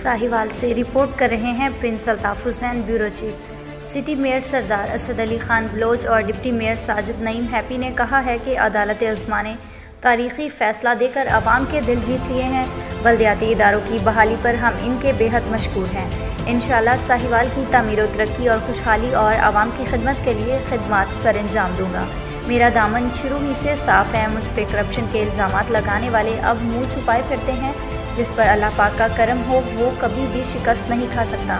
साहिवाल से रिपोर्ट कर रहे हैं prince Altaf Hussain, bureau chief. City mayor Sardar Asad Ali Khan Baloch और deputy mayor Sajid Naeem Happy ने कहा है कि अदालत उज़्मा ने तारीख़ी फ़ैसला देकर आवाम के दिल जीत लिए हैं। बल्दियाती इदारों की बहाली पर हम इनके बेहद मशकूर हैं। इंशाअल्लाह साहिवाल की तामीर व तरक्की और खुशहाली और आवाम की खिदमत के लिए खिदमत सर अंजाम दूँगा। मेरा दामन शुरू ही से साफ़ है। मुझ पर करप्शन के इल्ज़ामात लगाने वाले अब मुँह छुपाए फिरते हैं। जिस पर अल्लाह पाक का करम हो वो कभी भी शिकस्त नहीं खा सकता।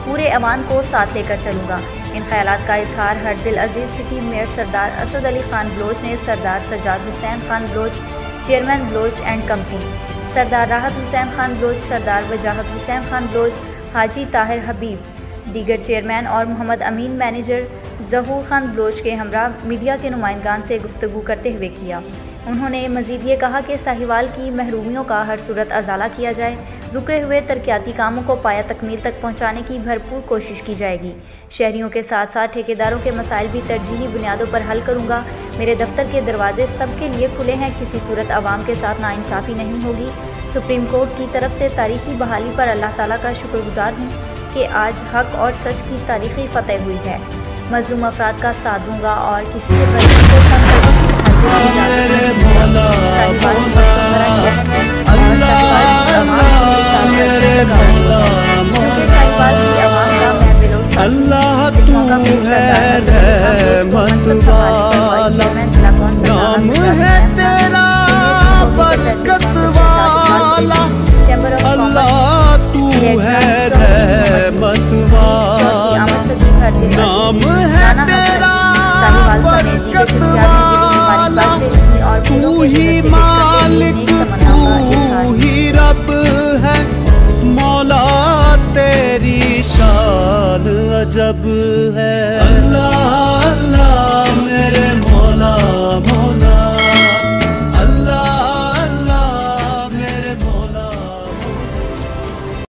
पूरे अवान को साथ लेकर चलूँगा। इन ख्यालात का इजहार हर दिल अजीज़ सिटी मेयर सरदार असद अली खान बलोच ने Sardar Sajjad Hussain Khan Baloch, chairman Baloch and company, Sardar Rahat Hussain Khan Baloch, Sardar Wajahat Hussain Khan Baloch, Haji Tahir Habib, दीगर चेयरमैन और मोहम्मद अमीन मैनेजर ज़हूर खान बलोच के हमरा मीडिया के नुमाइंदान से गुफ्तगू करते हुए किया। उन्होंने मज़ीद ये कहा कि साहिवाल की महरूमियों का हर सूरत अजाला किया जाए। रुके हुए तरक्याती कामों को पाया तकमील तक पहुँचाने की भरपूर कोशिश की जाएगी। शहरियों के साथ साथ ठेकेदारों के मसाइल भी तरजीही बुनियादों पर हल करूँगा। मेरे दफ्तर के दरवाजे सबके लिए खुले हैं। किसी सूरत आवाम के साथ नाइंसाफ़ी नहीं होगी। सुप्रीम कोर्ट की तरफ से तारीखी बहाली पर अल्लाह ताला का शुक्रगुजार हूँ कि आज हक और सच की तारीखी फतह हुई है। मजलूम अफराद का साथ दूंगा और किसी को अल्लाह तू है रहमत वाला, नाम है